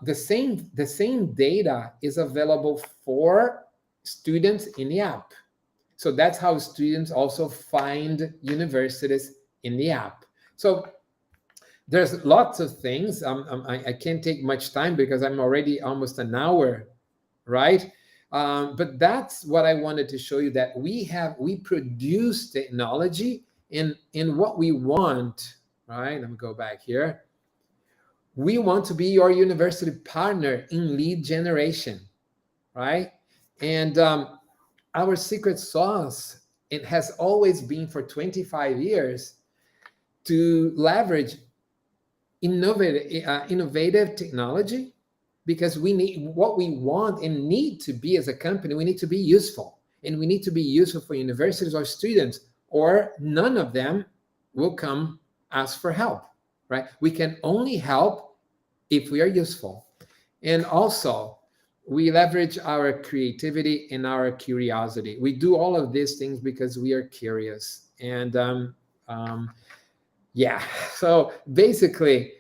Speaker 2: the same data is available for students in the app. So that's how students also find universities in the app. So there's lots of things. I can't take much time because I'm already almost an hour, right? But that's what I wanted to show you, that we produce technology, and what we want right? Let me go back here. We want to be your university partner in lead generation, right? And our secret sauce, it has always been for 25 years to leverage innovative technology, because we need what we want and need to be as a company. We need to be useful, and we need to be useful for universities or students, or none of them will come ask for help, right? We can only help if we are useful. And also, we leverage our creativity and our curiosity. We do all of these things because we are curious. And yeah, so basically,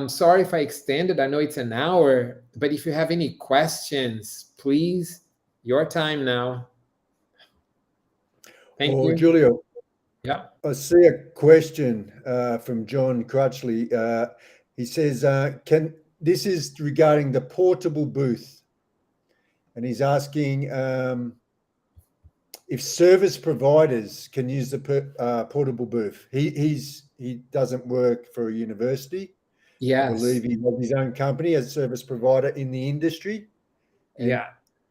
Speaker 2: sorry if I extended. I know it's an hour, but if you have any questions, please, your time now. Thank you.
Speaker 1: Julio,
Speaker 2: Yeah.
Speaker 1: I see a question from John Crutchley. He says, this is regarding the portable booth, and he's asking if service providers can use the portable booth. He doesn't work for a university.
Speaker 2: Yes.
Speaker 1: I believe he has his own company as a service provider in the industry.
Speaker 2: Yeah.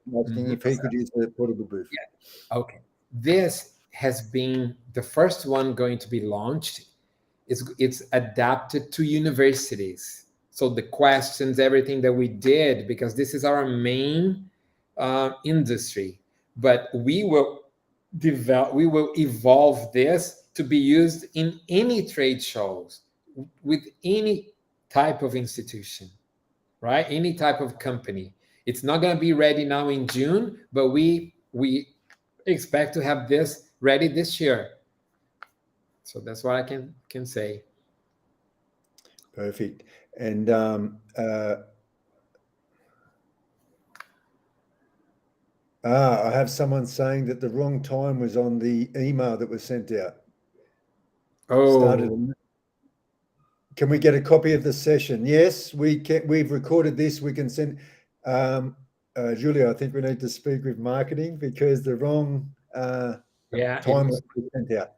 Speaker 1: Asking if he could use the portable booth.
Speaker 2: Yeah. Okay. This has been the first one going to be launched. It's adapted to universities. So the questions, everything that we did, because this is our main industry, but we will evolve this to be used in any trade shows with any type of institution, right? Any type of company. It's not going to be ready now in June, but we expect to have this ready this year. So that's what I can say.
Speaker 1: Perfect. And I have someone saying that the wrong time was on the email that was sent out.
Speaker 2: Oh.
Speaker 1: Can we get a copy of the session? Yes, we can. We've recorded this. We can send. Julia, I think we need to speak with marketing because the wrong time was sent out.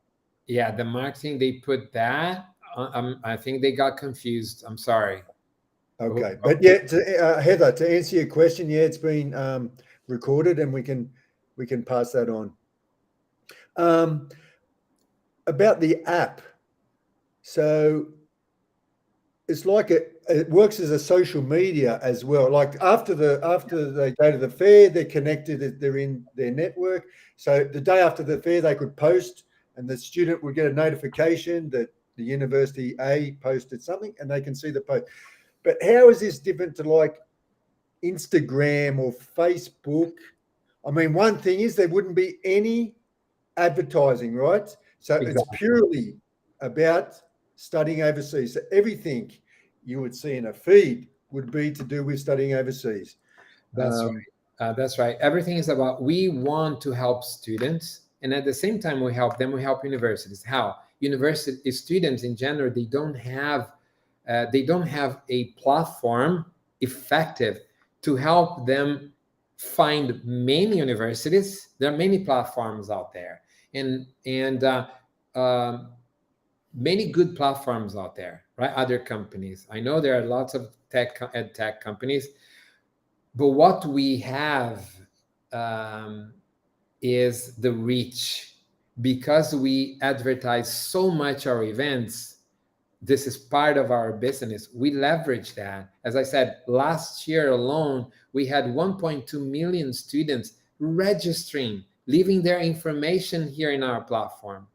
Speaker 2: Yeah, the marketing, they put that. I think they got confused. I'm sorry.
Speaker 1: Okay, but yeah, Heather, to answer your question, yeah, it's been recorded, and we can pass that on. About the app, so it's like it works as a social media as well. Like after they go to the fair, they're connected, they're in their network. So the day after the fair, they could post, and the student would get a notification that the university A posted something, and they can see the post. But how is this different to like Instagram or Facebook? I mean, one thing is there wouldn't be any advertising, right? So It's purely about studying overseas. So everything you would see in a feed would be to do with studying overseas.
Speaker 2: That's right. That's right. Everything is about, we want to help students, and at the same time we help them. We help universities. How? University students in general, they don't have a platform effective to help them find many universities. There are many platforms out there, and many good platforms out there, right? Other companies. I know there are lots of ed tech companies, but what we have is the reach, because we advertise so much our events. This is part of our business. We leverage that. As I said, last year alone, we had 1.2 million students registering, leaving their information here in our platform.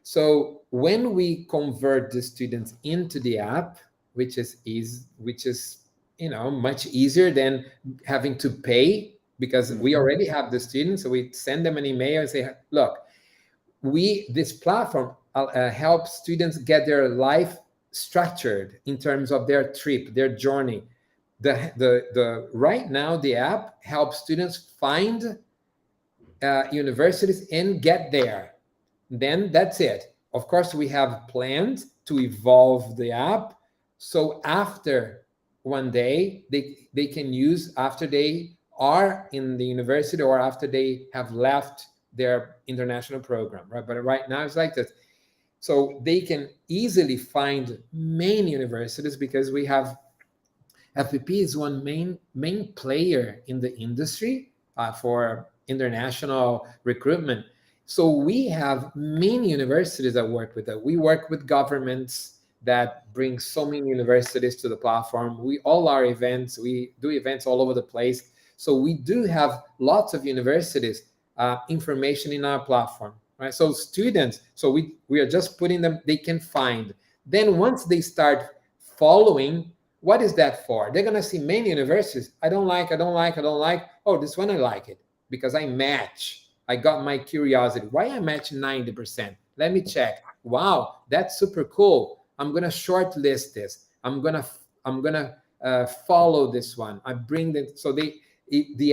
Speaker 2: So when we convert the students into the app, which is much easier than having to pay, because we already have the students, so we send them an email and say, look, this platform helps students get their life structured in terms of their trip, their journey. Right now, the app helps students find universities and get there. Then that's it. Of course, we have plans to evolve the app, so after one day they can use, after they are in the university or after they have left their international program, right? But right now it's like this. So they can easily find main universities because we have FPP is one main player in the industry for international recruitment. So we have many universities that work with it. We work with governments that bring so many universities to the platform. We all our events, we do events all over the place. So we do have lots of universities information in our platform, right? So students, so we are just putting them, they can find. Then once they start following, what is that for? They're gonna see many universities. I don't like, I don't like, I don't like. Oh, this one I like it because I match. I got my curiosity. Why I match 90%? Let me check. Wow, that's super cool. I'm gonna shortlist this. I'm gonna follow this one. I bring them. So the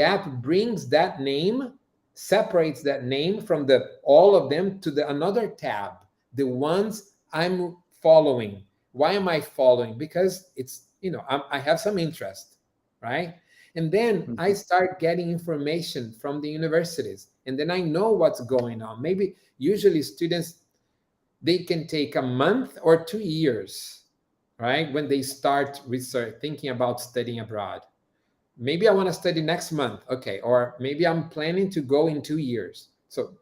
Speaker 2: app brings that name, separates that name from the all of them to the another tab. The ones I'm following. Why am I following? Because it's, I have some interest, right? And then I start getting information from the universities, and then I know what's going on. Maybe usually students, they can take a month or 2 years, right? When they start research, thinking about studying abroad. Maybe I want to study next month, okay, or maybe I'm planning to go in 2 years. So,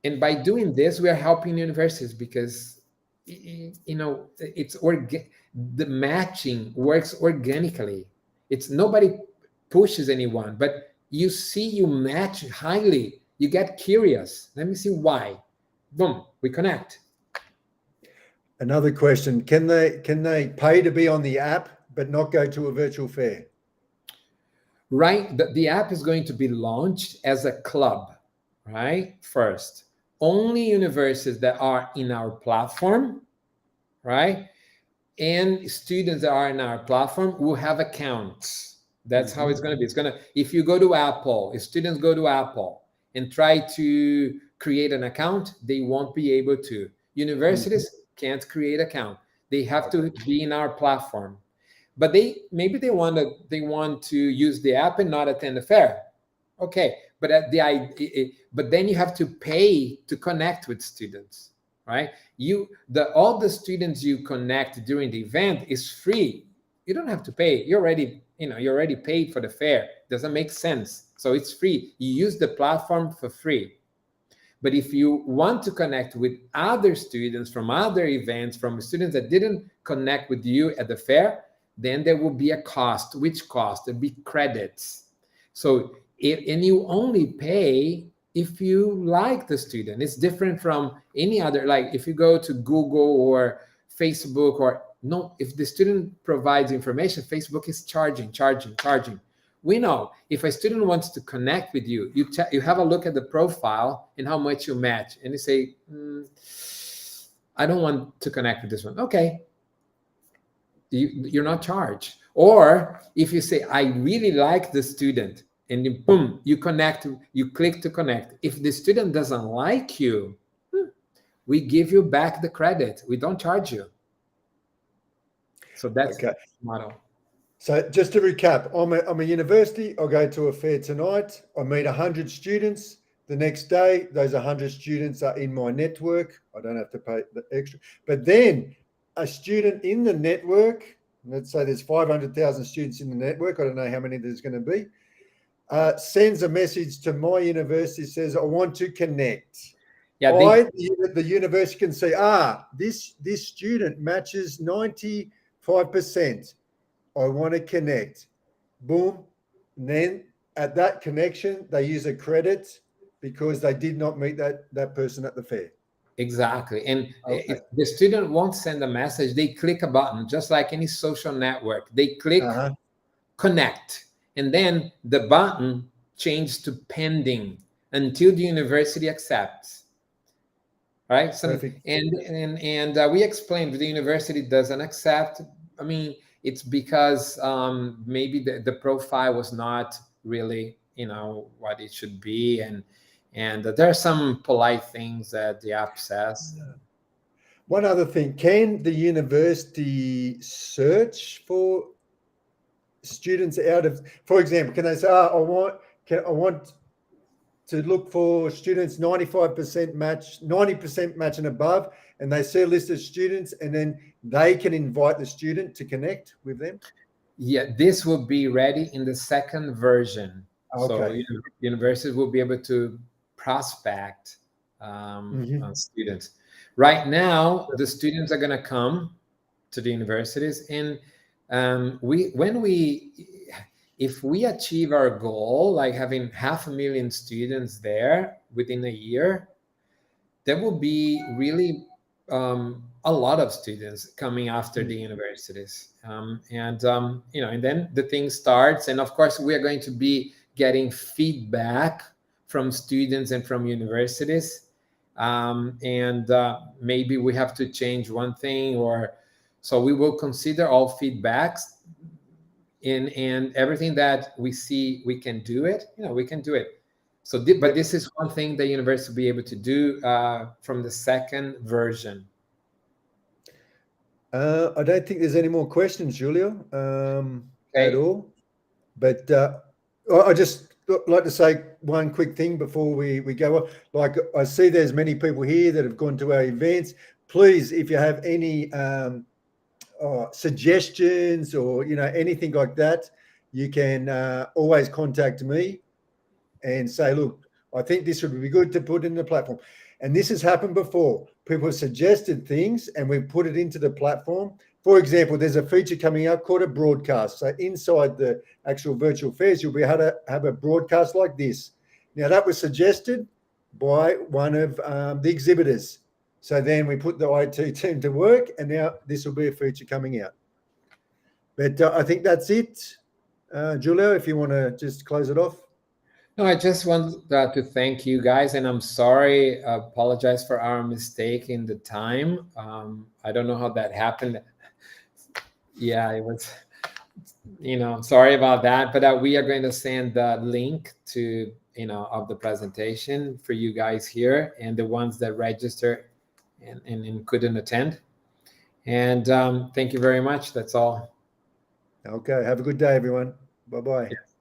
Speaker 2: and by doing this, we are helping universities because the matching works organically. It's nobody pushes anyone, but you match highly, you get curious. Let me see why. Boom, we connect.
Speaker 1: Another question: Can they pay to be on the app but not go to a virtual fair?
Speaker 2: Right, the app is going to be launched as a club, right? First, only universities that are in our platform, right? And students that are in our platform will have accounts. That's how it's going to be. If you go to Apple, if students go to Apple and try to create an account, they won't be able to. Universities can't create account. They have to be in our platform. But they want to use the app and not attend the fair. Okay, but but then you have to pay to connect with students, right? All the students you connect during the event is free. You don't have to pay. You already paid for the fair. Doesn't make sense. So it's free. You use the platform for free. But if you want to connect with other students from other events, from students that didn't connect with you at the fair, then there will be a cost. Which cost? There'll be credits. So and you only pay if you like the student. It's different from any other, like if you go to Google or Facebook or no, if the student provides information, Facebook is charging. We know if a student wants to connect with you, you have a look at the profile and how much you match, and you say, I don't want to connect with this one. Okay, you're not charged. Or if you say, I really like the student, and then boom, you connect, you click to connect. If the student doesn't like you, we give you back the credit. We don't charge you. So that's okay. The model.
Speaker 1: So just to recap, I'm a university. I'll go to a fair tonight. I meet 100 students. The next day, those 100 students are in my network. I don't have to pay the extra. But then a student in the network, let's say there's 500,000 students in the network. I don't know how many there's going to be. Sends a message to my university, says, I want to connect. Yeah, the university can see, this student matches 95%. I want to connect. Boom. And then at that connection, they use a credit because they did not meet that person at the fair.
Speaker 2: Exactly. And if the student won't send a message, they click a button, just like any social network. They click connect. And then the button changes to pending until the university accepts. Right? And we explained the university doesn't accept. I mean, it's because maybe the profile was not really, what it should be. And there are some polite things that the app says.
Speaker 1: One other thing, can the university search for students out of, for example, can they say, I want to look for students 95% match, 90% match and above, and they see a list of students, and then they can invite the student to connect with them?
Speaker 2: Yeah, this will be ready in the second version. So
Speaker 1: Okay.
Speaker 2: universities will be able to prospect
Speaker 1: Mhm.
Speaker 2: students. Right now, the students are going to come to the universities, and if we achieve our goal, like having 500,000 students there within a year, there will be really a lot of students coming after the universities, and then the thing starts. And of course, we are going to be getting feedback from students and from universities, and maybe we have to change one thing, or so we will consider all feedbacks, and everything that we see we can do it, we can do it. So, but this is one thing the university will be able to do from the second version.
Speaker 1: I don't think there's any more questions, Julio, at all. But I just like to say one quick thing before we go. Like, I see there's many people here that have gone to our events. Please, if you have any suggestions or anything like that, you can always contact me and say, look, I think this would be good to put in the platform. And this has happened before. People have suggested things and we've put it into the platform. For example, there's a feature coming up called a broadcast. So inside the actual virtual fairs, you'll be able to have a broadcast like this. Now, that was suggested by one of the exhibitors. So then we put the IT team to work, and now this will be a feature coming out. But I think that's it. Julio, if you want to just close it off.
Speaker 2: No, I just want to thank you guys, and I'm sorry, apologize for our mistake in the time. I don't know how that happened. Yeah, it was, sorry about that, but we are going to send the link to, of the presentation for you guys here, and the ones that register and couldn't attend. And thank you very much. That's all.
Speaker 1: Okay. Have a good day, everyone. Bye-bye.
Speaker 2: Yes.